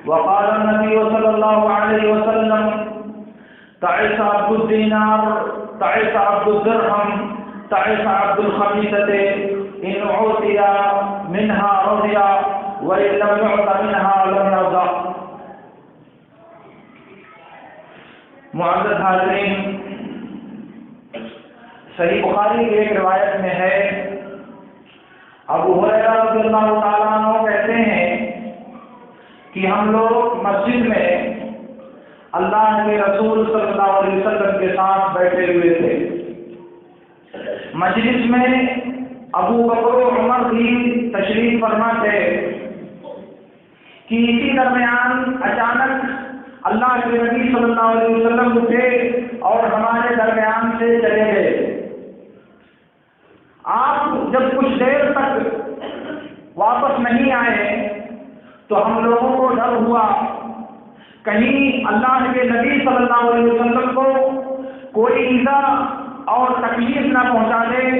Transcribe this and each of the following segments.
وقال النبي صلى الله عليه وسلم تعس عبد الدينار تعس عبد الدرهم تعس عبد الخميسة إن أعطي منها رضي وإن لم يعط منها لم يرضى۔ معزز حاضرین، صحیح بخاری کی ایک روایت میں ہے، ابو ہریرہ رضی اللہ تعالیٰ عنہ کہتے ہیں کہ ہم لوگ مسجد میں اللہ کے رسول صلی اللہ علیہ وسلم کے ساتھ بیٹھے ہوئے تھے۔ مجلس میں ابو بکر و عمر بھی تشریف فرما تھے کہ اسی درمیان اچانک اللہ کے نبی صلی اللہ علیہ وسلم اٹھے اور ہمارے درمیان سے چلے گئے۔ آپ جب کچھ دیر تک واپس نہیں آئے تو ہم لوگوں کو ڈر ہوا کہیں اللہ کے نبی صلی اللہ علیہ وسلم کو کوئی ایذا اور تکلیف نہ پہنچا دے،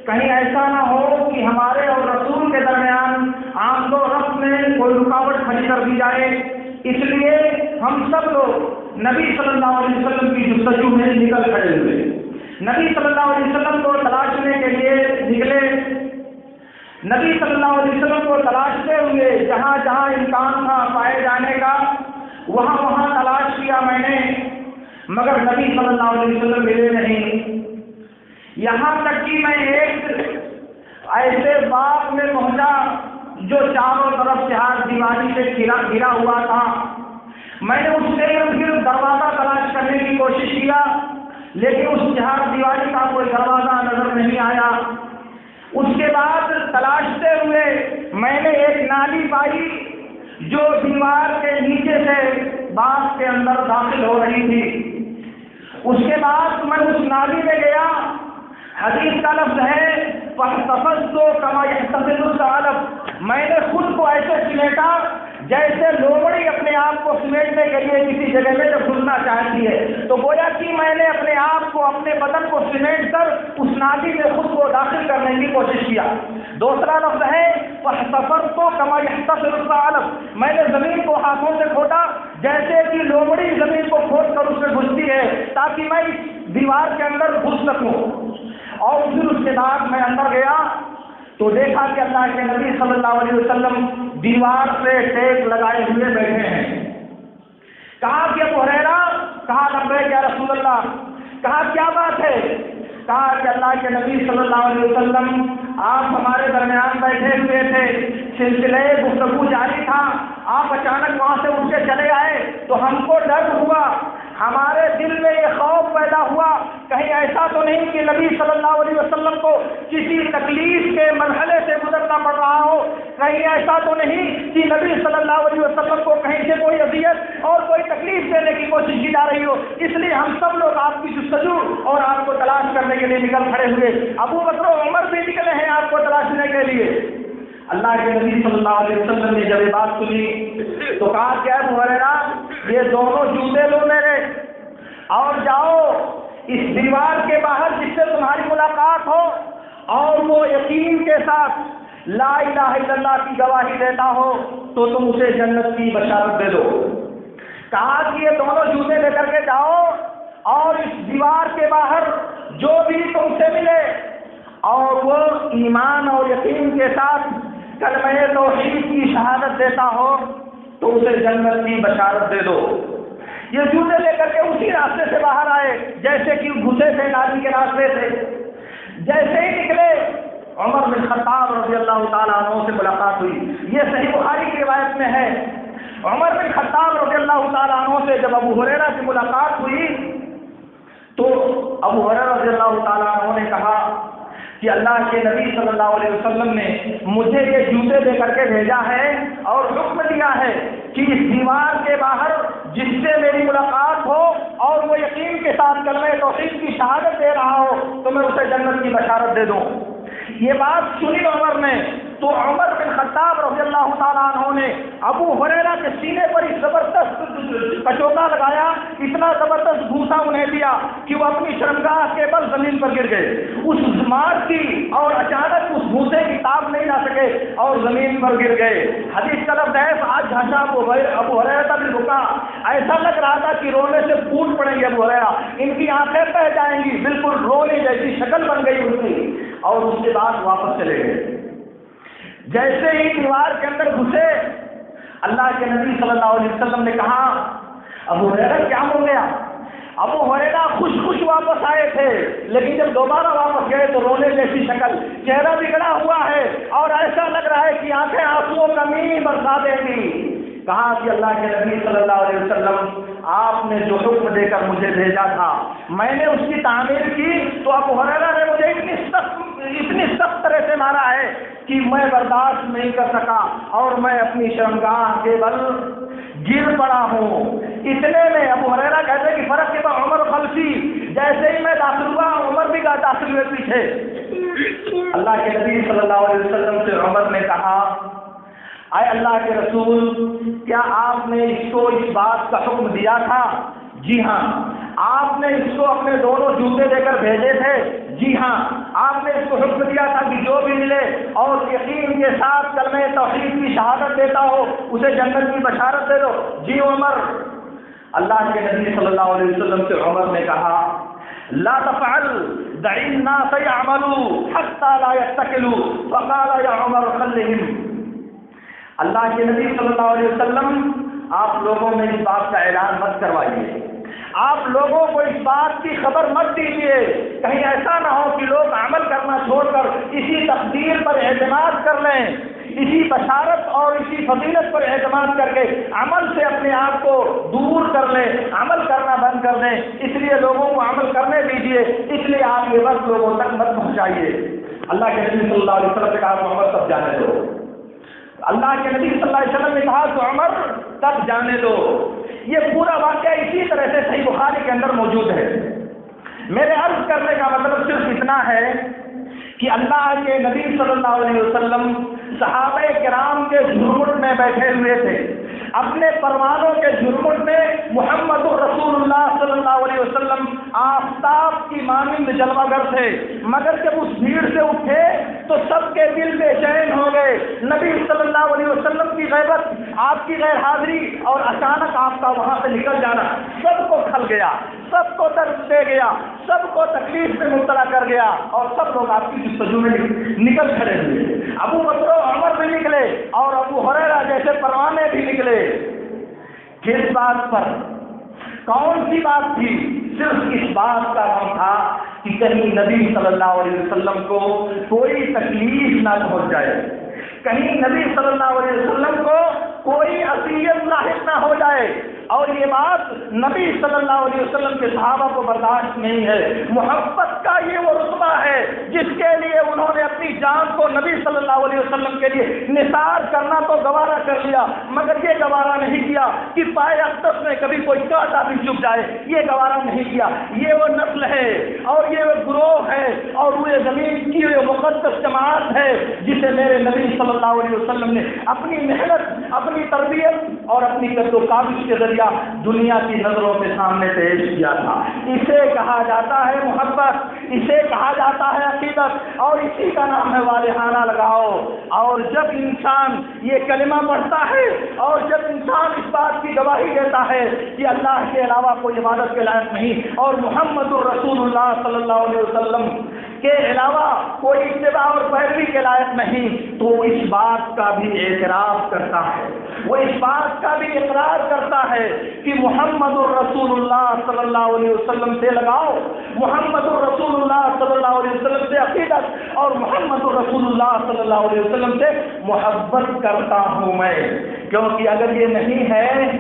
کہیں ایسا نہ ہو کہ ہمارے اور رسول کے درمیان آمد و رفت میں کوئی رکاوٹ کھڑی کر دی جائے۔ اس لیے ہم سب لوگ نبی صلی اللہ علیہ وسلم کی جستجو میں نکل کھڑے ہوئے، نبی صلی اللہ علیہ وسلم کو تلاشنے کے لیے نکلے۔ نبی صلی اللہ علیہ وسلم کو تلاشتے ہوئے جہاں جہاں امکان تھا پائے جانے کا وہاں وہاں تلاش کیا میں نے، مگر نبی صلی اللہ علیہ وسلم ملے نہیں۔ یہاں تک کہ میں ایک ایسے باغ میں پہنچا جو چاروں طرف سے ہر دیواری سے گھرا ہوا تھا۔ میں نے اس سے پھر دروازہ تلاش کرنے کی کوشش کیا، لیکن اس چار دیواری کا کوئی دروازہ نظر نہیں آیا۔ اس کے بعد تلاشتے ہوئے میں نے ایک نالی پائی جو دیوار کے نیچے سے باغ کے اندر داخل ہو رہی تھی۔ اس کے بعد میں اس نالی میں گیا۔ حدیث کا لفظ ہے فَاحْتَفَظْتُ كَمَا يَحْتَفِظُ الثَّعْلَبُ، میں نے خود کو ایسے سمیٹا جیسے لومڑی اپنے آپ کو سمیٹنے کے لیے کسی جگہ میں جب گھسنا چاہتی ہے، تو گویا کہ میں نے اپنے آپ کو اپنے بدن کو سمیٹ کر اس نالی میں خود کو داخل کرنے کی کوشش کیا۔ دوسرا لفظ ہے فَاحْتَفَظْتُ كَمَا يَحْتَفِظُ الثَّعْلَبُ، میں نے زمین کو ہاتھوں سے کھودا جیسے کہ لومڑی زمین کو کھود کر اس میں گھستی ہے تاکہ میں اس دیوار کے اندر گھس سکوں۔ اور پھر اس کے بعد میں اندر گیا تو دیکھا کہ اللہ کے نبی صلی اللہ علیہ وسلم دیوار سے ٹیک لگائے ہوئے بیٹھے ہیں۔ کہا کہ ابو ہریرہ، کہا لبیک یا رسول اللہ، کہا کیا بات ہے؟ کہا کہ اللہ کے نبی صلی اللہ علیہ وسلم آپ ہمارے درمیان بیٹھے ہوئے تھے، سلسلے گفتگو جاری تھا، آپ اچانک وہاں سے اٹھ کے چلے آئے تو ہم کو ڈر ہوا، ہمارے دل میں یہ خوف پیدا ہوا کہیں ایسا تو نہیں کہ نبی صلی اللہ علیہ وسلم کو کسی تکلیف کے مرحلے سے گزرنا پڑ رہا ہو، کہیں ایسا تو نہیں کہ نبی صلی اللہ علیہ وسلم کو کہیں سے کوئی اذیت اور کوئی تکلیف دینے کی کوشش کی جا رہی ہو۔ اس لیے ہم سب لوگ آپ کی جستجو اور آپ کو تلاش کرنے کے لیے نکل کھڑے ہوئے۔ ابو بکر و عمر بھی نکلے ہیں آپ کو تلاشنے کے لیے۔ اللہ کے نبی صلی اللہ علیہ وسلم نے جب یہ بات سنی تو کہا کہ ابو ہریرہ یہ دونوں جوتے لو میرے اور جاؤ اس دیوار کے باہر جس سے تمہاری ملاقات ہو اور وہ یقین کے ساتھ لا الہ الا اللہ کی گواہی دیتا ہو تو تم اسے جنت کی بشارت دے دو۔ کہا کہ یہ دونوں جوتے لے کر کے جاؤ اور اس دیوار کے باہر جو بھی تم سے ملے اور وہ ایمان اور یقین کے ساتھ کلمہ توحید کی شہادت دیتا ہو تو اسے جنت کی بشارت دے دو۔ یہ جوتے لے کر کے اسی راستے سے باہر آئے جیسے کہ گھسے تھے نالی کے راستے سے۔ جیسے ہی نکلے عمر بن خطاب رضی اللہ تعالیٰ عنہ سے ملاقات ہوئی۔ یہ صحیح بخاری کی روایت میں ہے، عمر بن خطاب رضی اللہ تعالیٰ عنہ سے جب ابو ہریرہ سے ملاقات ہوئی تو ابو ہریرہ رضی اللہ تعالیٰ عنہ نے کہا کہ اللہ کے نبی صلی اللہ علیہ وسلم نے مجھے یہ جوتے دے کر کے بھیجا ہے اور حکم دیا ہے کہ اس دیوار کے باہر جس سے میری ملاقات ہو اور وہ یقین کے ساتھ کلمہ توحید کی شہادت دے رہا ہو تو میں اسے جنت کی بشارت دے دوں۔ یہ بات سنی عمر نے تو عمر بن خطاب رضی اللہ تعالیٰ عنہ نے ابو ہریرہ کے سینے پر ایک زبردست کچوکا لگایا، اتنا زبردست گھوسا انہیں دیا کہ وہ اپنی شرمگاہ کے بل زمین پر گر گئے۔ اس مار کی اور اچانک اس گھوسے کی تاب نہیں لا سکے اور زمین پر گر گئے۔ حدیث کا لفظ ہے آج جھانسا ابو ہریرہ بھی رکا، ایسا لگ رہا تھا کہ رونے سے پھوٹ پڑیں گے ابو ہریرہ، ان کی آنکھیں بہہ جائیں گی، بالکل رونے جیسی شکل بن گئی ان کی، اور اس کے بعد واپس چلے گئے۔ جیسے ہی دیوار کے اندر گھسے، اللہ کے نبی صلی اللہ علیہ وسلم نے کہا ابو ہریرہ کیا ہو گیا؟ ابو ہریرہ خوش واپس آئے تھے، لیکن جب دوبارہ واپس گئے تو رونے جیسی شکل، چہرہ بگڑا ہوا ہے اور ایسا لگ رہا ہے کہ آنکھیں آنسوؤں کا مینی برسا دیں گی۔ کہا کہ اللہ کے نبی صلی اللہ علیہ وسلم آپ نے جو حکم دے کر مجھے بھیجا تھا میں نے اس کی تعمیر کی، تو ابو ہریرہ نے مجھے اتنی سخت طرح سے مارا ہے کہ میں برداشت نہیں کر سکا اور میں اپنی شرمگاہ کے بل گر پڑا ہوں۔ اتنے میں ابو ہریرہ کہتے کہ فرق کے بعد عمر خلفی، جیسے ہی میں داخل ہوا عمر بھی داخل ہوئے پیچھے۔ اللہ کے نبی صلی اللہ علیہ وسلم سے عمر نے کہا اے اللہ کے رسول، کیا آپ نے اس کو اس بات کا حکم دیا تھا؟ جی ہاں۔ آپ نے اس کو اپنے دونوں جوتے دے کر بھیجے تھے؟ جی ہاں۔ آپ نے اس کو حکم دیا تھا کہ جو بھی ملے اور یقین کے ساتھ کلمہ توحید کی شہادت دیتا ہو اسے جنت کی بشارت دے دو؟ جی عمر۔ اللہ کے نبی صلی اللہ علیہ وسلم سے عمر نے کہا لا تفعل دع الناس يعملوا حتى لا يتكلوا فقال يا عمر خلهم۔ اللہ کے نبی صلی اللہ علیہ وسلم آپ لوگوں میں اس بات کا اعلان مت کروائیے، آپ لوگوں کو اس بات کی خبر مت دیجیے، کہیں ایسا نہ ہو کہ لوگ عمل کرنا چھوڑ کر اسی تقدیر پر اعتماد کر لیں، اسی بشارت اور اسی فضیلت پر اعتماد کر کے عمل سے اپنے آپ کو دور کر لیں، عمل کرنا بند کر دیں۔ اس لیے لوگوں کو عمل کرنے دیجیے، اس لیے آپ یہ وقت لوگوں تک مت پہنچائیے۔ اللہ کے نبی صلی اللہ علیہ وسلم نے کہا تو عمر تب جانے دو۔ اللہ کے نبی صلی اللہ علیہ وسلم نے کہا تو عمر تب جانے دو۔ یہ پورا واقعہ اسی طرح سے صحیح بخاری کے اندر موجود ہے۔ میرے عرض کرنے کا مطلب صرف اتنا ہے کہ اللہ کے نبی صلی اللہ علیہ وسلم صحابہ کرام کے جھرمٹ میں بیٹھے ہوئے تھے، اپنے پروانوں کے جھرمٹ میں محمد الرسول اللہ صلی اللہ علیہ وسلم آفتاب کی مانند جلوہ گر تھے، مگر جب اس بھیڑ سے اٹھے تو سب کے دل بے چین ہو گئے۔ نبی صلی اللہ علیہ وسلم کی غیبت، آپ کی غیر حاضری اور اچانک آپ کا وہاں سے نکل جانا سب کو کھل گیا، سب کو درد دے گیا، سب کو تکلیف میں مبتلا کر گیا، اور سب لوگ آپ کی جستجو میں نکل کھڑے ہوئے۔ ابو بکر و عمر بھی نکلے اور ابو ہریرہ جیسے پروانے بھی نکلے۔ کس بات پر؟ کون سی بات تھی؟ صرف اس بات کا غم تھا کہ کہیں نبی صلی اللہ علیہ وسلم کو کوئی تکلیف نہ پہنچ جائے، کہیں نبی صلی اللہ علیہ وسلم کو کوئی اذیت لاحق نہ ہو جائے۔ اور یہ بات نبی صلی اللہ علیہ وسلم کے صحابہ کو برداشت نہیں ہے۔ محبت کا یہ وہ رتبہ ہے جس کے لیے انہوں نے اپنی جان کو نبی صلی اللہ علیہ وسلم کے لیے نثار کرنا تو گوارا کر لیا، مگر یہ گوارا نہیں کیا کہ پائے اقدس میں کبھی کوئی کانٹا بھی چبھ جائے، یہ گوارا نہیں کیا۔ یہ وہ نسل ہے اور یہ وہ گروہ ہے اور وہ زمین کی وہ مقدس جماعت ہے جسے میرے نبی صلی اللہ علیہ وسلم نے اپنی محنت، اپنی تربیت اور اپنی قد و کاوش کے ذریعے دنیا کی نظروں کے سامنے پیش کیا تھا۔ اسے کہا جاتا ہے محبت، اسے کہا جاتا ہے عقیدت، اور اسی کا نام ہے والہانہ لگاؤ۔ اور جب انسان یہ کلمہ پڑھتا ہے اور جب انسان اس بات کی گواہی دیتا ہے کہ اللہ کے علاوہ کوئی عبادت کے لائق نہیں اور محمد الرسول اللہ صلی اللہ علیہ وسلم کے علاوہ کوئی اتباع اور پیروی کے لائق نہیں، تو اس بات کا بھی اعتراف کرتا ہے، وہ اس بات کا بھی اقرار کرتا ہے کہ محمد الرسول اللہ صلی اللہ علیہ وسلم سے لگاؤ، محمد الرسول اللہ صلی اللہ علیہ وسلم سے عقیدت اور محمد الرسول اللہ صلی اللہ علیہ وسلم سے محبت کرتا ہوں میں، کیونکہ اگر یہ نہیں ہے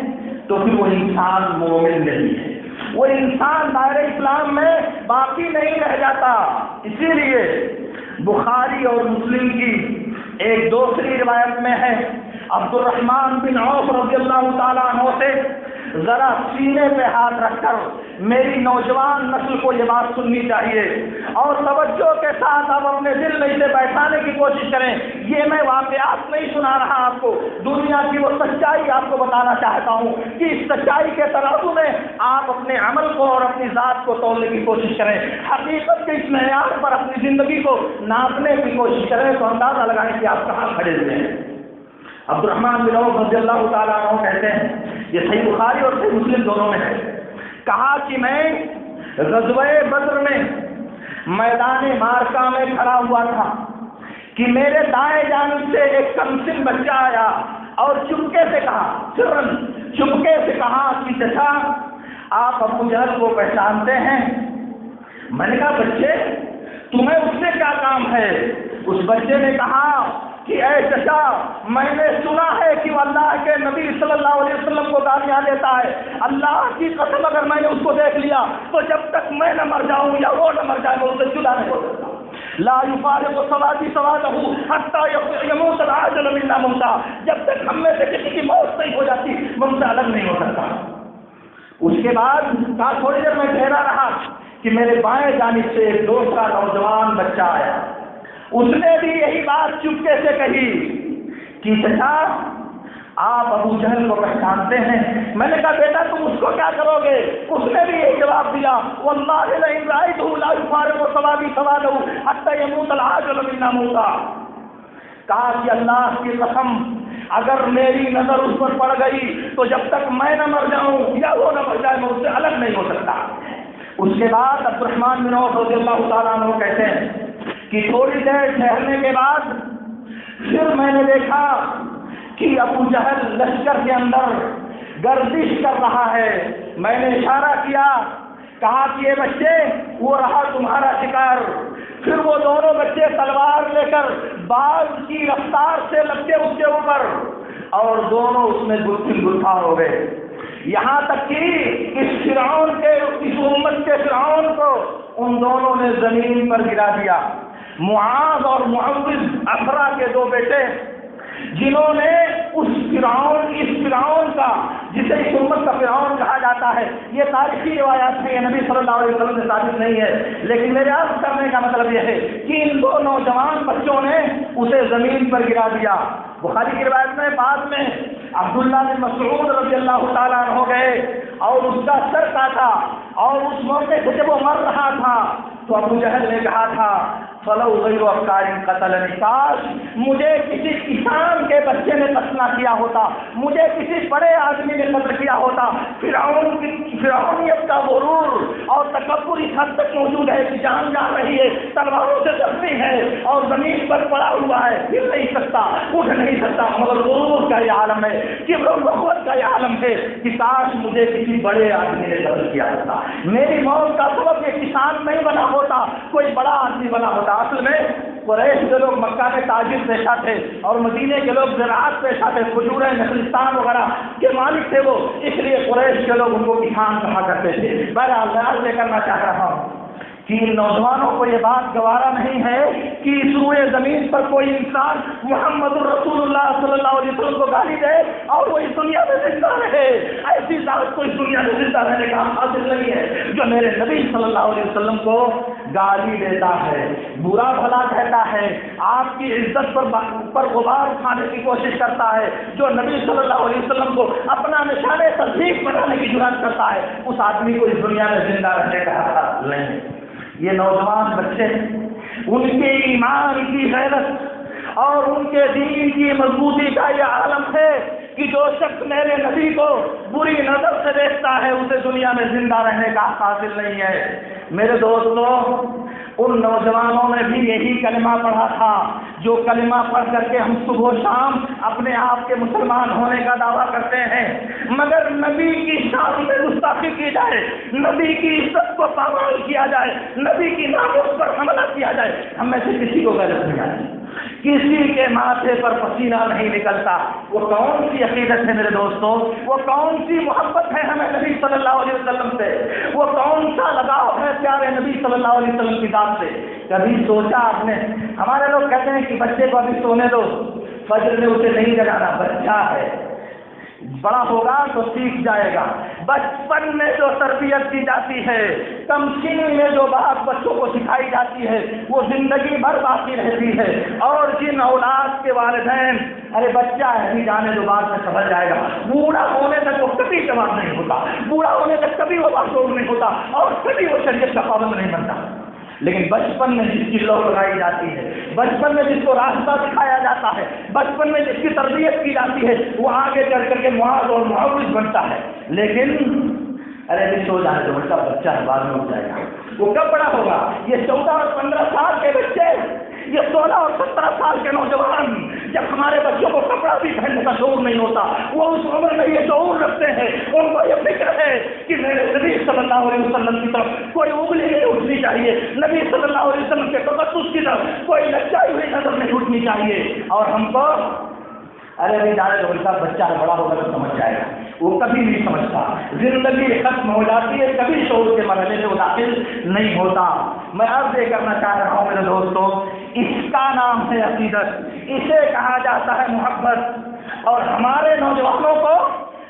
تو پھر وہ انسان مومن نہیں ہے، وہ انسان دائرہ اسلام میں باقی نہیں رہ جاتا۔ اسی لیے بخاری اور مسلم کی ایک دوسری روایت میں ہے عبد الرحمن بن عوف رضی اللہ تعالیٰ عنہ سے ذرا سینے پہ ہاتھ رکھ کر میری نوجوان نسل کو یہ بات سننی چاہیے اور توجہ کے ساتھ آپ اپنے دل میں اسے بیٹھانے کی کوشش کریں. یہ میں واقعات نہیں سنا رہا آپ کو, دنیا کی وہ سچائی آپ کو بتانا چاہتا ہوں کہ اس سچائی کے ترازو میں آپ اپنے عمل کو اور اپنی ذات کو تولنے کی کوشش کریں. حقیقت کے اس معیار پر اپنی زندگی کو ناپنے کی کوشش کریں تو اندازہ لگائیں کہ آپ کہاں کھڑے ہوئے ہیں. عبد الرحمن بن عوف رضی اللہ تعالیٰ عنہ کہتے ہیں, یہ صحیح بخاری اور صحیح مسلم دونوں میں ہے, کہا کہ میں غزوہ بدر میں میدان مارکا میں کھڑا ہوا تھا کہ میرے دائیں جانب سے ایک کمسن بچہ آیا اور چپکے سے کہا کہ چچا آپ ابو جہل کو پہچانتے ہیں؟ میں نے کہا بچے تمہیں اس سے کیا کام ہے؟ اس بچے نے کہا کہ اے چچا میں نے سنا ہے کہ وہ اللہ کے نبی صلی اللہ علیہ وسلم کو گالیاں دیتا ہے. اللہ کی قسم اگر میں نے اس کو دیکھ لیا تو جب تک میں نہ مر جاؤں یا وہ نہ مر جائے میں اسے جدا نہیں ہو سکتا. لا یفارق صلاتي صلاته حتى يموت العاجل منا موتا, جب تک ہم میں سے کسی کی موت نہیں ہو جاتی میں ان سے الگ نہیں ہو سکتا. اس کے بعد تھوڑی دیر میں ٹھہرا رہا کہ میرے بائیں جانب سے ایک دوسرا نوجوان بچہ آیا, اس نے بھی یہی بات چپکے سے کہی کہ چچا آپ ابو جہل کو پہچانتے ہیں؟ میں نے کہا بیٹا تم اس کو کیا کرو گے؟ اس نے بھی یہی جواب دیا واللہ لئن رأیتہ لا یفارق صلاتي صلاته حتى يموت العاجل منا موتا. کہا کہ اللہ کی قسم اگر میری نظر اس پر پڑ گئی تو جب تک میں نہ مر جاؤں یا وہ نہ مر جائے میں اس سے الگ نہیں ہو سکتا. اس کے بعد عبد الرحمن بن عوف رضی اللہ تعالیٰ عنہ کہتے ہیں کہ تھوڑی دیر ٹھہرنے کے بعد پھر میں نے دیکھا کہ ابو جہل لشکر کے اندر گردش کر رہا ہے. میں نے اشارہ کیا, کہا کہ یہ بچے وہ رہا تمہارا شکار. پھر وہ دونوں بچے تلوار لے کر باز کی رفتار سے لگتے اس کے اوپر اور دونوں اس میں گلفار ہو گئے. یہاں تک کہ اس امت کے فرعون کو ان دونوں نے زمین پر گرا دیا. معاذ اور معوذ افرا کے دو بیٹے جنہوں نے اس فرعون کا جسے اس امت کا فرعون کہا جاتا ہے, یہ تاریخی روایات ہیں, یہ نبی صلی اللہ علیہ وسلم سے ثابت نہیں ہے, لیکن میرے عرض کرنے کا مطلب یہ ہے کہ ان دو نوجوان بچوں نے اسے زمین پر گرا دیا. بخاری کی روایت میں بعد میں عبداللہ بن مسعود رضی اللہ تعالیٰ عنہ گئے اور اس کا سر کاٹا, اور اس موقع سے جب وہ مر رہا تھا تو ابو جہل نے کہا تھا فلو غیر افکار قتل نکاش, مجھے کسی کسان کے بچے نے قتل نہ کیا ہوتا, مجھے کسی بڑے آدمی نے قتل کیا ہوتا. فرعونیت کا غرور اور تکبر اس حد تک موجود ہے کہ جان جا رہی ہے, تلواروں سے زخمی ہے اور زمین پر پڑا ہوا ہے, گر نہیں سکتا, اٹھ نہیں سکتا, مگر غرور کا یہ عالم ہے, کبر و بخت کا یہ عالم ہے کہ کاش مجھے کسی بڑے آدمی نے قتل کیا ہوتا, میری موت کا سبب یہ کسان نہیں بنا ہوتا, کوئی بڑا آدمی بنا ہوتا. اصل میں قریش کے لوگ مکہ میں تاجر پیشہ تھے اور مدینے کے لوگ زراعت پیشہ تھے, کھجوریں نخلستان وغیرہ کے مالک تھے وہ, اس لیے قریش کے لوگ ان کو کسان کہا کرتے تھے. بہرحال بیان لے کرنا چاہ رہا ہوں کہ ان نوجوانوں کو یہ بات گوارا نہیں ہے کہ اس روئے زمین پر کوئی انسان محمد الرسول اللہ صلی اللہ علیہ وسلم کو گالی دے اور وہ اس دنیا میں زندہ رہے. ایسی ذات کو اس دنیا میں زندہ رہنے کا حاصل نہیں ہے جو میرے نبی صلی اللہ علیہ وسلم کو گالی دیتا ہے, برا بھلا کہتا ہے, آپ کی عزت پر غبار اٹھانے کی کوشش کرتا ہے, جو نبی صلی اللہ علیہ وسلم کو اپنا نشان تصدیق بنانے کی جرات کرتا ہے, اس آدمی کو اس دنیا میں زندہ رہنے کا حق نہیں ہے. یہ نوجوان بچے ان کے ایمان کی غیرت اور ان کے دین کی مضبوطی کا یہ عالم ہے کہ جو شخص میرے نبی کو بری نظر سے دیکھتا ہے اسے دنیا میں زندہ رہنے کا حاصل نہیں ہے. میرے دوستوں, ان نوجوانوں نے بھی یہی کلمہ پڑھا تھا جو کلمہ پڑھ کر کے ہم صبح و شام اپنے آپ کے مسلمان ہونے کا دعویٰ کرتے ہیں, مگر نبی کی شان میں گستاخی کی جائے, نبی کی عزت کو پامال کیا جائے, نبی کی ناموس پر حملہ کیا جائے, ہم میں سے کسی کو غیرت نہیں آتی, کسی کے ماتھے پر پسینہ نہیں نکلتا. وہ کون سی عقیدت ہے میرے دوستوں, وہ کون سی محبت ہے ہمیں نبی صلی اللہ علیہ وسلم سے, وہ کون سا لگاؤ ہے پیارے نبی صلی اللہ علیہ وسلم کی ذات سے. کبھی سوچا آپ نے؟ ہمارے لوگ کہتے ہیں کہ بچے کو ابھی سونے دو, فجر میں اسے نہیں جگانا, بچہ ہے, بڑا ہوگا تو سیکھ جائے گا۔ بچپن میں جو تربیت دی جاتی ہے، تمکین میں جو بات بچوں کو سکھائی جاتی ہے، وہ زندگی بھر باقی رہتی ہے۔ اور جن اولاد کے والدین ارے بچہ ہے بھی جانے دو بعد میں سمجھ جائے گا، بوڑھا ہونے تک وہ کبھی جواب نہیں ہوتا، بوڑھا ہونے تک کبھی وہ معصوم نہیں ہوتا اور کبھی وہ شریعت کا پابند نہیں بنتا۔ لیکن بچپن میں جس کی لو لگائی جاتی ہے، بچپن میں جس کو راستہ دکھایا جاتا ہے، بچپن میں جس کی تربیت کی جاتی ہے، وہ آگے چل کر کے معاذ اور معاوض بنتا ہے۔ لیکن ارے بھی سو جانے تو بچہ بچہ بعد میں اٹھ جائے گا، وہ کب بڑا ہوگا؟ یہ 14 اور 15 سال کے بچے، یہ 16 اور 17 سال کے نوجوان، جب ہمارے بچوں کو کپڑا بھی پہننے کا شعور نہیں ہوتا، وہ اس عمر میں یہ شعور رکھتے ہیں، ان کو یہ فکر ہے کہ میرے نبی صلی اللہ علیہ وسلم کی طرف کوئی انگلی نہیں اٹھنی چاہیے، نبی صلی اللہ علیہ وسلم کے تقدس کی طرف کوئی لچائی ہوئی نظر نہیں اٹھنی چاہیے۔ اور ہم کو ارے نہیں جانے تو بلکہ بچہ بڑا ہوگا تو سمجھ جائے گا، وہ کبھی نہیں سمجھتا، زندگی ختم ہو جاتی ہے، کبھی شعور کے مرحلے میں وہ داخل نہیں ہوتا۔ میں عرض یہ کرنا چاہ رہا ہوں میرے دوستو، اس کا نام ہے عقیدت، اسے کہا جاتا ہے محبت۔ اور ہمارے نوجوانوں کو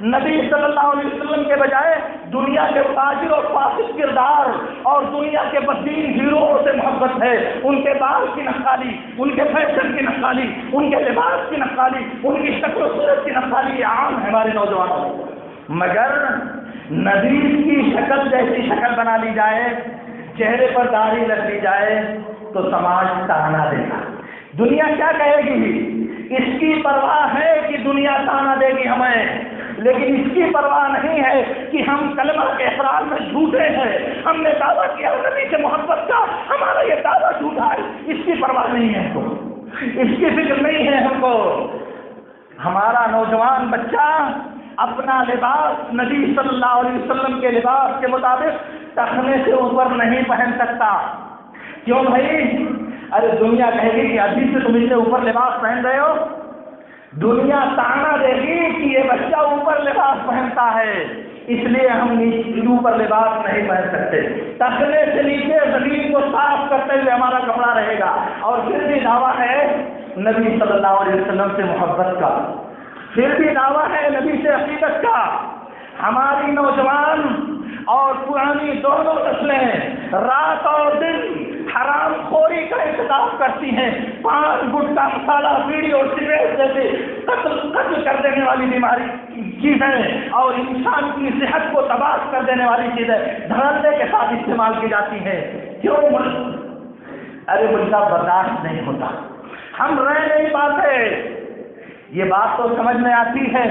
نبی صلی اللہ علیہ وسلم کے بجائے دنیا کے فاجر اور فاسق کردار اور دنیا کے بدین ہیروؤں سے محبت ہے۔ ان کے بال کی نقالی، ان کے فیشن کی نقالی، ان کے لباس کی نقالی، ان کی شکل و صورت کی نقالی عام ہے ہمارے نوجوانوں کو۔ مگر نبی کی شکل جیسی شکل بنا لی جائے، چہرے پر داڑھی لگ لی جائے تو سماج تانا دے گا، دنیا کیا کہے گی؟ اس کی پرواہ ہے کہ دنیا تانا دے گی ہمیں، لیکن اس کی پرواہ نہیں ہے کہ ہم کلمہ کے اقرار میں جھوٹے ہیں، ہم نے دعویٰ کیا نبی سے محبت کا، ہمارا یہ دعویٰ جھوٹا ہے، اس کی پرواہ نہیں ہے ہم کو، اس کی فکر نہیں ہے ہم کو۔ ہمارا نوجوان بچہ اپنا لباس نبی صلی اللہ علیہ وسلم کے لباس کے مطابق ٹخنے سے اوپر نہیں پہن سکتا۔ کیوں بھائی؟ ارے دنیا کہے گی کہ ابھی سے تم اس سے اوپر لباس پہن رہے ہو، دنیا تانا دے گی کہ یہ بچہ اوپر لباس پہنتا ہے، اس لیے ہم اوپر لباس نہیں پہن سکتے، ٹخنے سے نیچے زمین کو صاف کرتے ہوئے ہمارا کپڑا رہے گا۔ اور پھر بھی دعویٰ ہے نبی صلی اللہ علیہ وسلم سے محبت کا، پھر بھی دعویٰ ہے نبی سے عقیدت کا۔ ہماری نوجوان اور پرانی دونوں نسلیں رات اور دن حرام خوری کا انتخاب کرتی ہیں، پان گٹکا مسالہ بیڑی اور سگریٹ جیسے قتل کر دینے والی بیماری چیزیں اور انسان کی صحت کو تباہ کر دینے والی چیزیں دھڑلے کے ساتھ استعمال کی جاتی ہیں۔ کیوں؟ ارے مجھے برداشت نہیں ہوتا، ہم رہ نہیں پاتے۔ یہ بات تو سمجھ میں آتی ہے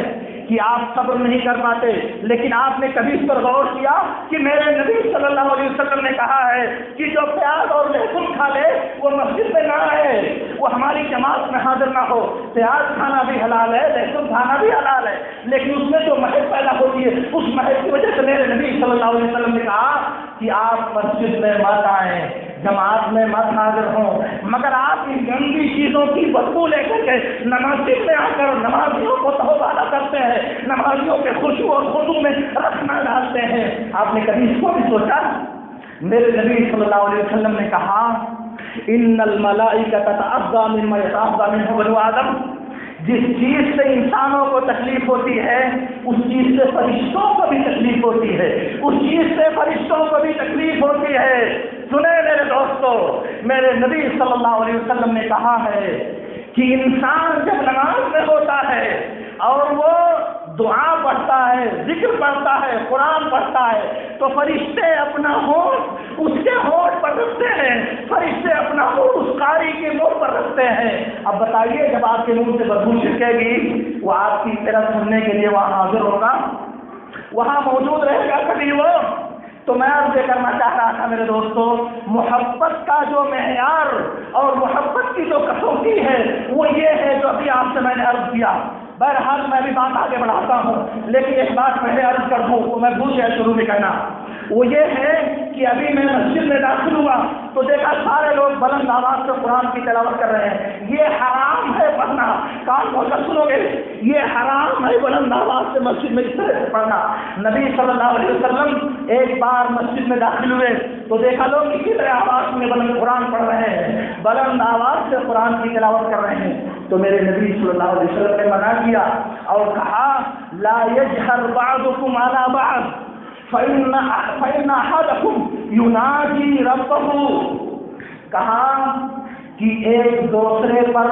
کہ آپ صبر نہیں کر پاتے، لیکن آپ نے کبھی اس پر غور کیا کہ میرے نبی صلی اللہ علیہ وسلم نے کہا ہے کہ جو پیاز اور لہسن کھا لے وہ مسجد میں نہ آئے، وہ ہماری جماعت میں حاضر نہ ہو۔ پیاز کھانا بھی حلال ہے، لہسن کھانا بھی حلال ہے، لیکن اس میں جو مہک پیدا ہوتی ہے اس مہک کی وجہ سے میرے نبی صلی اللہ علیہ وسلم نے کہا کہ آپ مسجد میں مت آئیں، جماعت میں مت حاضر ہوں، مگر آپ ان گندی چیزوں کی بدبو لے کر کے مسجد میں آ کر نمازیوں کو توبہ کرتے ہیں، نمازیوں کے خشوع اور خضوع میں رکھنا ڈالتے ہیں۔ آپ نے کبھی اس کو بھی سوچا؟ میرے نبی صلی اللہ علیہ وسلم نے کہا ان الملائکۃ تتعظی مما یتعظی منہ بنو آدم، جس چیز سے انسانوں کو تکلیف ہوتی ہے اس چیز سے فرشتوں کو بھی تکلیف ہوتی ہے، اس چیز سے فرشتوں کو بھی تکلیف ہوتی ہے۔ سنیں میرے دوستو، میرے نبی صلی اللہ علیہ وسلم نے کہا ہے کہ انسان جب نماز میں ہوتا ہے اور وہ دعا پڑھتا ہے، ذکر پڑھتا ہے، قرآن پڑھتا ہے تو فرشتے اپنا ہونٹ اس کے ہونٹ پر رکھتے ہیں، فرشتے اپنا ہونٹ اس قاری کے منہ پر رکھتے ہیں۔ اب بتائیے جب آپ کے منہ سے بدبو چھٹکے گی وہ آپ کی طرف سننے کے لیے وہاں حاضر ہوگا، وہاں موجود رہے گا کبھی وہ؟ تو میں عرض کرنا چاہ رہا تھا میرے دوستو، محبت کا جو معیار اور محبت کی جو کسوٹی ہے وہ یہ ہے جو ابھی آپ سے میں نے عرض کیا۔ بہرحال میں بھی بات آگے بڑھاتا ہوں، لیکن ایک بات پہلے عرض کر دوں تو میں بھول گیا شروع میں کہنا، وہ یہ ہے کہ ابھی میں مسجد میں داخل ہوا تو دیکھا سارے لوگ بلند آواز سے قرآن کی تلاوت کر رہے ہیں. یہ حرام ہے پڑھنا. کان کھول کر سنو گے, یہ حرام ہے بلند آواز سے مسجد میں اس طرح سے پڑھنا. نبی صلی اللہ علیہ وسلم ایک بار مسجد میں داخل ہوئے تو دیکھا لوگ اسی طرح آواز میں بلند قرآن پڑھ رہے ہیں, بلند آواز سے قرآن کی تلاوت کر رہے ہیں. تو میرے نبی صلی اللہ علیہ وسلم نے منع کیا اور کہا لا يجهر بعضكم على بعض فإن أحدكم يناجي ربه. کہا کہ ایک دوسرے پر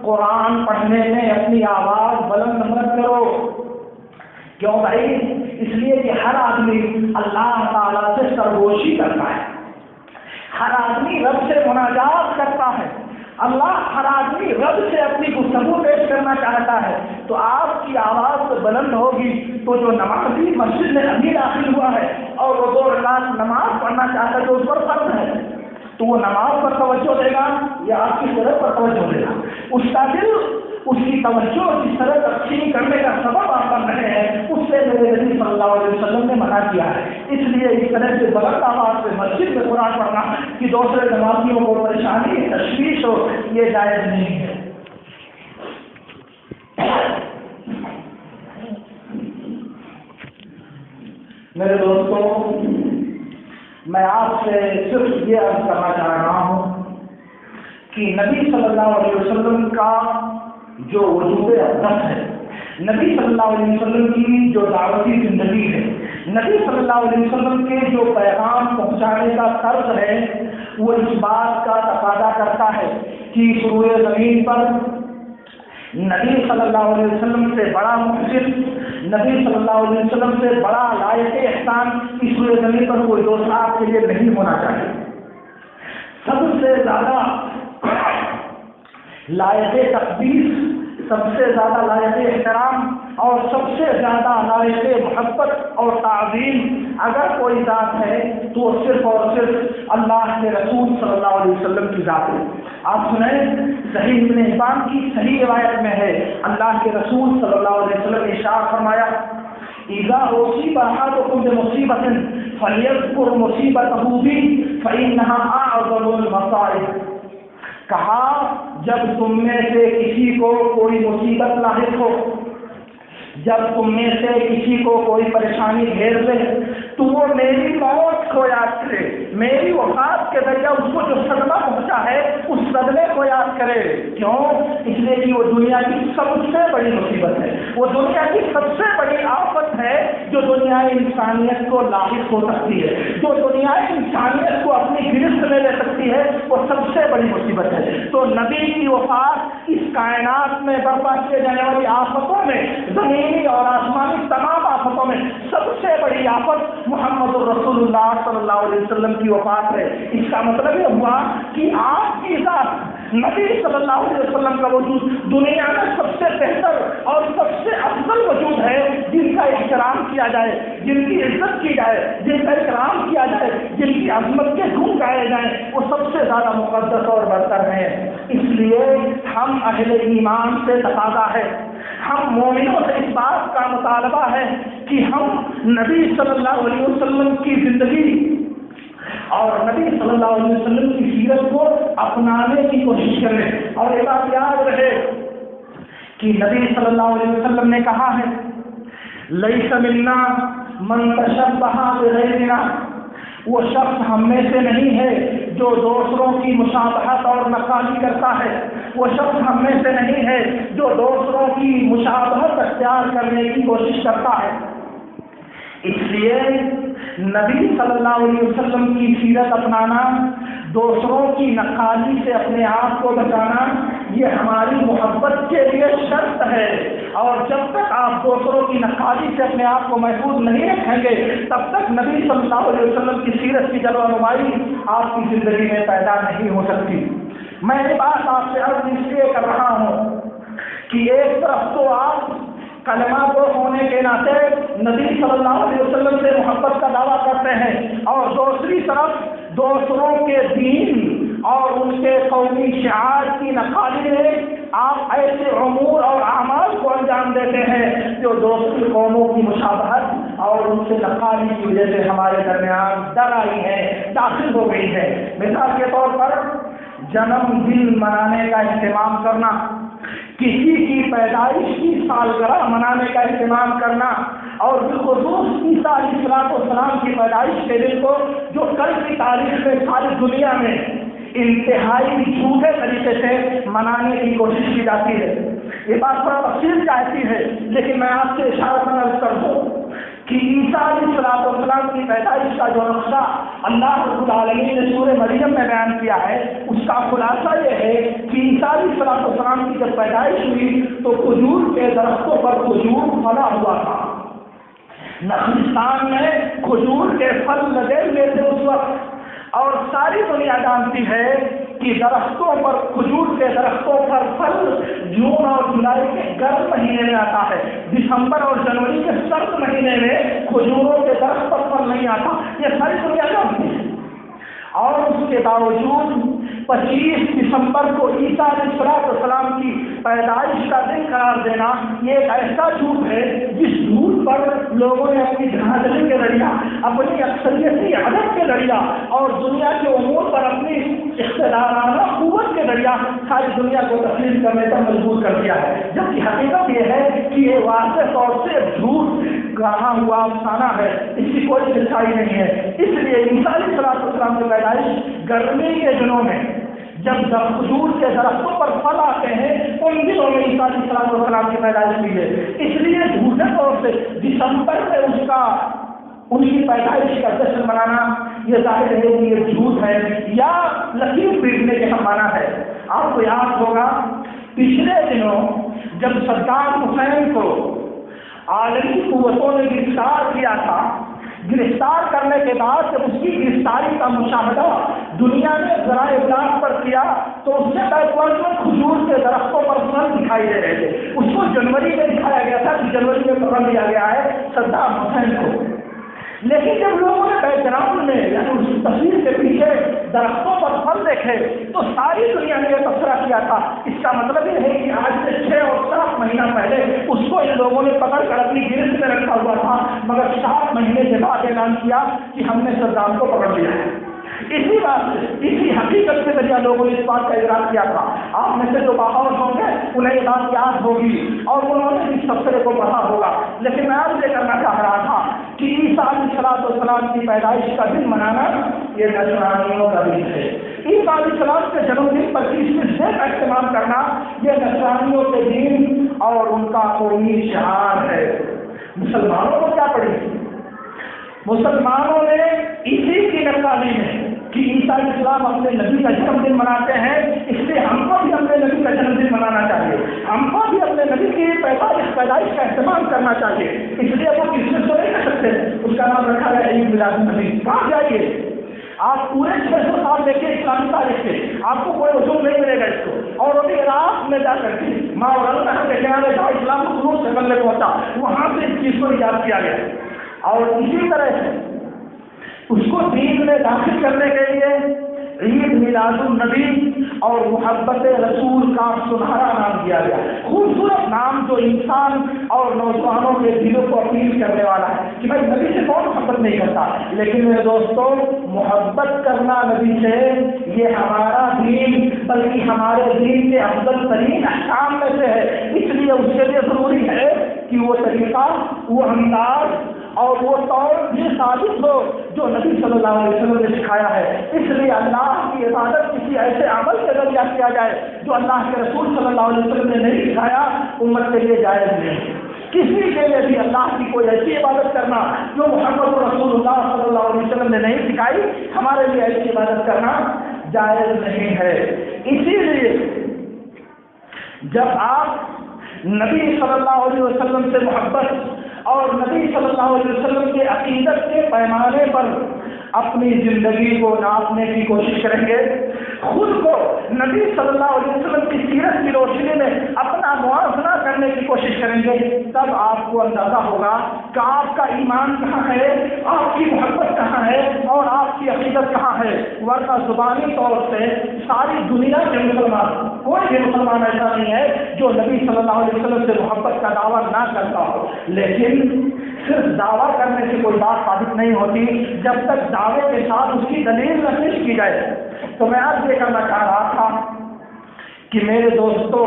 قرآن پڑھنے میں اپنی آواز بلند مت کرو. کیوں بھائی؟ اس لیے کہ ہر آدمی اللہ تعالیٰ سے سرگوشی کرتا ہے, ہر آدمی رب سے مناجات کرتا ہے, ہر آدمی رب سے اپنی گفتگو پیش کرنا چاہتا ہے. تو آپ کی آواز تو بلند ہوگی تو جو نمازی مسجد میں ابھی داخل ہوا ہے اور وہ 2 رکعت نماز پڑھنا چاہتا ہے جو اس پر فرض ہے, تو وہ نماز پر توجہ دے گا یا آپ کی طرف پر توجہ دے گا؟ اس کا دل, اس کی توجہ جس طرح تقسیم کرنے کا سبب آپ بن رہے ہیں, اس سے میرے نبی صلی اللہ علیہ وسلم نے منع کیا ہے. اس لیے اس طرح سے بلند آواز سے مسجد میں قرآن پڑھنا کہ دوسرے نمازیوں کو پریشانی تشویش ہو, یہ جائز نہیں ہے. میرے دوستوں, میں آپ سے صرف یہ عرض کرنا چاہ رہا ہوں کہ نبی صلی اللہ علیہ وسلم کا جو وجود اقدس ہے, نبی صلی اللہ علیہ وسلم کی جو دعوتی زندگی ہے, نبی صلی اللہ علیہ وسلم کے جو پیغام پہنچانے کا طرز ہے, وہ اس بات کا تقاضا کرتا ہے کہ روئے زمین پر نبی صلی اللہ علیہ وسلم سے بڑا محسن, نبی صلی اللہ علیہ وسلم سے بڑا لائق احسان اس روئے زمین پر کوئی دوسرا آپ کے لیے نہیں ہونا چاہیے. سب سے زیادہ لائق تقدیس, سب سے زیادہ لائق احترام اور سب سے زیادہ لائق محبت اور تعظیم اگر کوئی ذات ہے تو صرف اور صرف اللہ کے رسول صلی اللہ علیہ وسلم کی ذات ہے. آپ سنیں, صحیح ابن حبان کی صحیح روایت میں ہے, اللہ کے رسول صلی اللہ علیہ وسلم نے ارشاد فرمایا اذا اصیب احدکم بمصیبۃ فلیذکر مصیبتہ بی فانها اعظم المصائب. کہا جب تم میں سے کسی کو کوئی مصیبت لاحق ہو, جب تم میں سے کسی کو کوئی پریشانی گھیر لے تو وہ میری موت کو یاد کرے, میری وفات کے ذریعہ اس کو جو صدمہ پہنچا ہے اس صدمے کو یاد کرے. کیوں؟ اس لیے کہ وہ دنیا کی سب سے بڑی مصیبت ہے, وہ دنیا کی سب سے بڑی آفت ہے جو دنیا انسانیت کو لاحق ہو سکتی ہے, جو دنیا انسانیت کو اپنی گرفت میں لے سکتی ہے, وہ سب سے بڑی مصیبت ہے. تو نبی کی وفات اس کائنات میں برپا کیے جانے والی آفتوں میں, زمینی اور آسمانی تمام آفتوں میں سب سے بڑی آفت محمد الرسول اللہ صلی اللہ علیہ وسلم کی وفات ہے. اس کا مطلب یہ ہوا کہ آپ کی ذات نبی صلی اللہ علیہ وسلم کا وجود دنیا میں سب سے بہتر اور سب سے افضل وجود ہے جن کا احترام کیا جائے, جن کی عزت کی جائے, جن کا اکرام کیا جائے, جن کی عظمت کے گن گائے جائیں, وہ سب سے زیادہ مقدس اور برتر ہیں. اس لیے ہم اہل ایمان سے تقاضا ہے, ہم مومنوں سے اس بات کا مطالبہ ہے کہ ہم نبی صلی اللہ علیہ وسلم کی زندگی اور نبی صلی اللہ علیہ وسلم کی سیرت کو اپنانے کی کوشش کریں. اور یہ بات یاد رہے کہ نبی صلی اللہ علیہ وسلم نے کہا ہے لیس منا من تشبہ بغیرنا, وہ شخص ہم میں سے نہیں ہے جو دوسروں کی مشابہت اور نقالی کرتا ہے, وہ شخص ہم میں سے نہیں ہے جو دوسروں کی مشابہت اختیار کرنے کی کوشش کرتا ہے. اس لیے نبی صلی اللہ علیہ وسلم کی سیرت اپنانا, دوسروں کی نقالی سے اپنے آپ کو بچانا, یہ ہماری محبت کے لیے شرط ہے. اور جب تک آپ دوسروں کی نقالی سے اپنے آپ کو محفوظ نہیں رکھیں گے تب تک نبی صلی اللہ علیہ وسلم کی سیرت کی جلوہ نمائی آپ کی زندگی میں پیدا نہیں ہو سکتی. میں یہ بات آپ سے عرض اس لیے کر رہا ہوں کہ ایک طرف تو آپ کلمہ کو ہونے کے ناطے نبی صلی اللہ علیہ وسلم سے محبت کا دعویٰ کرتے ہیں, اور دوسری طرف دوسروں کے دین اور ان کے قومی شعار کی نقالی میں آپ ایسے امور اور اعمال کو انجام دیتے ہیں جو دوسری قوموں کی مشابہت اور ان سے بدحالی کی وجہ سے ہمارے درمیان ڈر آئی ہے، داخل ہو گئی ہے۔ مثال کے طور پر جنم دن منانے کا اہتمام کرنا، کسی کی پیدائش کی سالگرہ منانے کا اہتمام کرنا، اور بالخصوص عیسیٰ علیہ السلام کی پیدائش کے دن کو جو کل کی تاریخ میں ساری دنیا میں انتہائی جھوٹے طریقے سے منانے کی کوشش کی جاتی ہے۔ یہ بات تھوڑا تفصیل چاہتی ہے، لیکن میں آپ سے اشارہ عرض کر دوں کہ عیسیٰ علیہ السلام کی پیدائش کا جو نقشہ اللہ رب العالمین نے سورہ مریم میں بیان کیا ہے، اس کا خلاصہ یہ ہے کہ عیسیٰ علیہ السلام کی جب پیدائش ہوئی تو کھجور کے درختوں پر کھجور پھلا ہوا تھا۔ نخلستان میں کھجور کے پھل لگے ہوئے تھے اس وقت، اور ساری دنیا جانتی ہے کہ درختوں پر، کھجور کے درختوں پر پھل جون اور جولائی کے گرم مہینے میں آتا ہے، دسمبر اور جنوری کے سرد مہینے میں کھجوروں کے درخت پر پھل نہیں آتا، یہ ساری دنیا جانتی ہے۔ اور اس کے باوجود 25 دسمبر کو عیسیٰ علیہ السلام کی پیدائش کا دن قرار دینا یہ ایک ایسا جھوٹ ہے جس جھوٹ پر لوگوں نے اپنی دھاندلی کے ذریعہ، اپنی اکثریتی عدد کے ذریعہ اور دنیا کے امور پر اپنی اقتدارانہ قوت کے ذریعہ ساری دنیا کو تسلیم کرنے پر مجبور کر دیا ہے، جبکہ حقیقت یہ ہے کہ یہ واضح طور سے جھوٹ کہا ہوا افسانہ ہے، اس کی کوئی سچائی نہیں ہے۔ اس لیے عیسیٰ علیہ السلام کی پیدائش گرمی کے دنوں میں جب کھجور کے درختوں پر پھل آتے ہیں ان دنوں میں عیسیٰ علیہ السلام کی پیدائش ہوئی ہے۔ اس لیے جھوٹے طور سے دسمبر میں ان کی پیدائش کا جشن منانا یہ ظاہر ہے کہ یہ جھوٹ ہے یا لکیر پیٹنے کے ہم مانا ہے۔ آپ کو یاد ہوگا پچھلے دنوں جب صدام حسین کو عالمی قوتوں نے گرفتار کیا تھا، گرفتار کرنے کے بعد جب اس کی گرفتاری کا مشاہدہ دنیا نے ذرائع ابلاغ پر کیا تو اس سے بیک ورڈ میں کھجور کے درختوں پر پھل دکھائی دے رہے تھے۔ اس کو جنوری میں دکھایا گیا تھا کہ جنوری میں پکڑ لیا گیا ہے صدام حسین کو، لیکن جب لوگوں نے بیک گراؤنڈ میں یعنی اس تصویر کے پیچھے درختوں پر پھل دیکھے تو ساری دنیا نے یہ تبصرہ کیا تھا، اس کا مطلب یہ ہے کہ آج سے 6 اور 7 مہینہ پہلے اس کو ان لوگوں نے پکڑ کر اپنی گرفت میں رکھا ہوا تھا، مگر 7 مہینے کے بعد اعلان کیا کہ ہم نے صدام کو پکڑ لیا ہے۔ اسی بات سے، اسی حقیقت کے ذریعہ لوگوں نے اس بات کا اظہار کیا تھا۔ آپ میں سے جو باہر ہوں گے انہیں یہ بات یاد ہوگی اور انہوں نے اس تبصرے کو پڑھا ہوگا، لیکن میں آپ یہ کرنا چاہ رہا تھا کہ عیسیٰ علیہ السلام کی پیدائش کا دن منانا یہ نصرانیوں کا دن ہے۔ عیسیٰ علیہ السلام کے جنم دن پر کرسمس ڈے کا اہتمام کرنا یہ نصرانیوں کے دین اور ان کا قومی شعار ہے۔ مسلمانوں کو کیا پڑھی؟ مسلمانوں نے اسی کی نقالی میں کہ عیسیٰ علیہ السلام اپنے نبی کا جنم دن مناتے ہیں، اس لیے ہم کو بھی اپنے نبی کا جنم دن منانا چاہیے، ہم کو بھی اپنے نبی کی پیدائش کا اہتمام کرنا چاہیے، اس لیے وہ کرسمس تو نہیں کر سکتے، اس کا نام رکھا ہے عید میلاد النبی۔ کہاں جائیے آپ پورے 600 سال دیکھیے اسلامی تاریخ کے، آپ کو کوئی وجود نہیں ملے گا اس کو، اور ابھی عراق میں جا کر کے ماں اور اسلام کو شروع سے بننے کو ہوتا وہاں سے اس چیز کو ایجاد کیا گیا، اور اسی طرح سے اس کو دین میں داخل کرنے کے لیے عید میلاد النبی اور محبت رسول کا سنہرا نام دیا گیا، خوبصورت نام جو انسان اور نوجوانوں کے دلوں کو اپیل کرنے والا ہے کہ بھائی نبی سے کون محبت نہیں کرتا، لیکن میرے دوستوں محبت کرنا نبی سے یہ ہمارا دین بلکہ ہمارے دین کے افضل ترین احکام میں سے ہے، اس لیے اس کے لیے ضروری ہے کہ وہ طریقہ، وہ انداز اور وہ طور یہ ثابت ہو جو نبی صلی اللہ علیہ وسلم نے سکھایا ہے۔ اس لیے اللہ کی عبادت کسی ایسے عمل کے ذریعہ کیا جائے جو اللہ کے رسول صلی اللہ علیہ وسلم نے نہیں سکھایا، امت کے لیے جائز نہیں۔ کسی کے لیے بھی اللہ کی کوئی ایسی عبادت کرنا جو محمد رسول اللہ صلی اللہ علیہ وسلم نے نہیں سکھائی، ہمارے لیے ایسی عبادت کرنا جائز نہیں ہے۔ اسی لیے جب آپ نبی صلی اللہ علیہ وسلم سے محبت اور نبی صلی اللہ علیہ وسلم کے عقیدت کے پیمانے پر اپنی زندگی کو ناپنے کی کوشش کریں گے، خود کو نبی صلی اللہ علیہ وسلم کی سیرت کی روشنی میں اپنا موازنہ کرنے کی کوشش کریں گے، تب آپ کو اندازہ ہوگا کہ آپ کا ایمان کہاں ہے، آپ کی محبت کہاں ہے اور آپ کی عقیدت کہاں ہے۔ ورنہ زبانی طور سے ساری دنیا کے مسلمان، کوئی بھی مسلمان ایسا نہیں ہے جو نبی صلی اللہ علیہ وسلم سے محبت کا دعویٰ نہ کرتا ہو، لیکن صرف دعویٰ کرنے سے کوئی بات ثابت نہیں ہوتی جب تک دعوے کے ساتھ اس کی دلیل نہ پیش کی جائے۔ تو میں آج یہ کرنا چاہ رہا تھا کہ میرے دوستوں،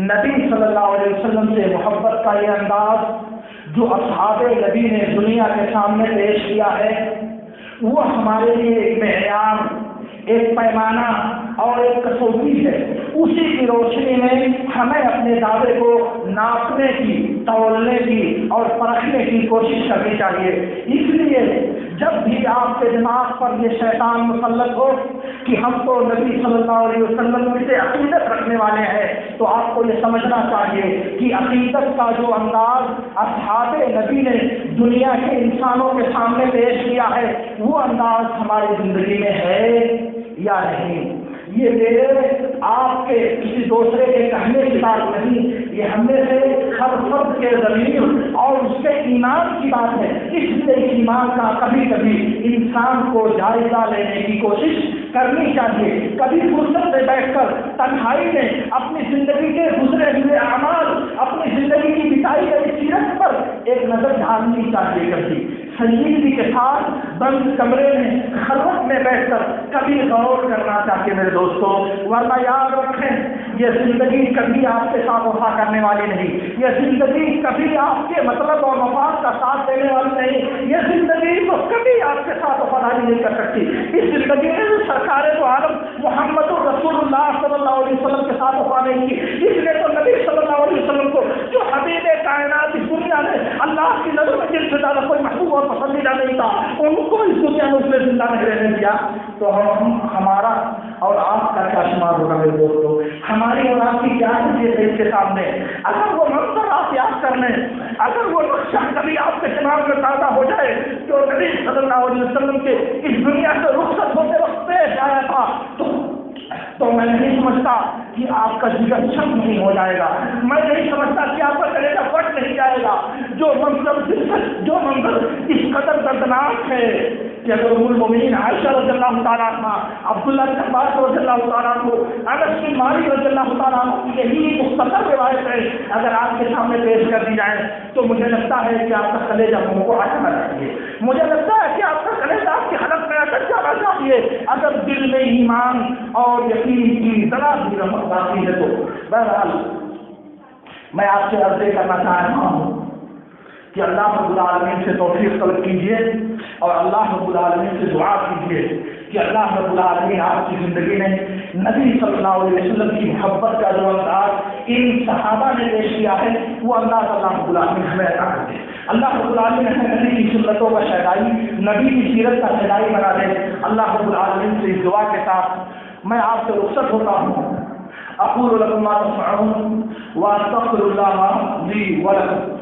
نبی صلی اللہ علیہ وسلم سے محبت کا یہ انداز جو اصحاب نبی نے دنیا کے سامنے پیش کیا ہے، وہ ہمارے لیے ایک معیار، ایک پیمانہ اور ایک کسوٹی ہے۔ اسی کی روشنی میں ہمیں اپنے دعوے کو ناپنے کی، تولنے کی اور پرکھنے کی کوشش کرنی چاہیے۔ اس لیے جب بھی آپ کے دماغ پر یہ شیطان مسلط ہو کہ ہم تو نبی صلی اللہ علیہ وسلم سے عقیدت رکھنے والے ہیں، تو آپ کو یہ سمجھنا چاہیے کہ عقیدت کا جو انداز اصحاب نبی نے دنیا کے انسانوں کے سامنے پیش کیا ہے، وہ انداز ہماری زندگی میں ہے یا نہیں۔ یہ میرے آپ کے کسی دوسرے کے کہنے کی بات نہیں، یہ ہم میں سے ہر فرد کے ضمیر اور اس کے ایمان کی بات ہے۔ اس لیے ایمان کا کبھی کبھی انسان کو جائزہ لینے کی کوشش کرنی چاہیے۔ کبھی فرصت سے بیٹھ کر تنہائی میں اپنی زندگی کے گزرے ہوئے اعمال، اپنی زندگی کی بتائی گئی سیرت پر ایک نظر ڈالنی چاہیے۔ کبھی سنجیدگی کے ساتھ بند کمرے میں خلوت میں بیٹھ کر کبھی غور کرنا چاہیے میرے دوستوں، ورنہ یاد رکھیں یہ زندگی کبھی آپ کے ساتھ وفا کرنے والی نہیں، یہ زندگی کبھی آپ کے مطلب اور مفاد کا ساتھ دینے والی نہیں، یہ زندگی تو کبھی آپ کے ساتھ وفاداری نہیں کر سکتی۔ اس زندگی میں سرکار دو عالم محمد رسول اللہ صلی اللہ علیہ وسلم کے ساتھ وفا نہیں کی، اس لیے تو نبی صلی اللہ علیہ وسلم کو جو حبیب کائنات اس دنیا میں اللہ کی نظر میں جن سے زیادہ کوئی محبوب اور پسندیدہ نہیں تھا، ان کو اس دنیا میں اس نے زندہ نہیں رہنے دیا، تو ہمارا اور آپ کا کیا شمار ہوگا میرے دوستوں؟ ہماری اور آپ کی کیا حیثیت ہے اس کے سامنے؟ اگر وہ منظر آپ یاد کر لیں، اگر وہ نقشہ کبھی آپ کے دماغ میں تازہ ہو جائے جو نبی صلی اللہ علیہ وسلم کے اس دنیا سے رخصت ہوتے وقت پیش آیا تھا، تو میں نہیں سمجھتا کہ آپ کا جگر چھم نہیں ہو جائے گا، میں نہیں سمجھتا کہ آپ کا کلیجہ پھٹ نہیں جائے گا۔ جو منظر اس قدر دردناک ہے کہ اگر ام المؤمنین عائشہ رضی اللہ تعالیٰ عنہ، عبداللہ بن عباس رضی اللہ تعالیٰ عنہ، انس بن مالک رضی اللہ تعالیٰ عنہ کی یہی مختصر روایت ہے، اگر آپ کے سامنے پیش کر دی جائے تو مجھے لگتا ہے کہ آپ کا کلیجہ منہ کو آ جانا چاہیے، مجھے لگتا ہے کہ آپ کا کلیجہ آپ کی حلق میں اٹک جانا چاہیے، اگر دل میں ایمان اور یقین کی ذرا بھی رمق باقی ہے تو۔ بہرحال میں آپ سے عرض کرنا چاہ رہا ہوں کہ اللہ رب العالمین سے توفیق طلب کیجیے اور اللہ رب العالمین سے دعا کیجیے کہ اللہ رب العالمین آپ کی زندگی میں نبی صلی اللہ علیہ وسلم کی محبت کا جو انداز ان صحابہ نے پیش کیا ہے وہ انداز اللہ رب العالمین ہمیں عطا کر دے۔ اللہ رب العالمین ہمیں نبی کی سنتوں کا شہدائی، نبی کی سیرت کا شہدائی بنا دے۔ اللہ رب العالمین سے اس دعا کے ساتھ میں آپ سے رخصت ہوتا ہوں۔ اقول لکم ما تسمعون واستغفر اللہ لی ولکم۔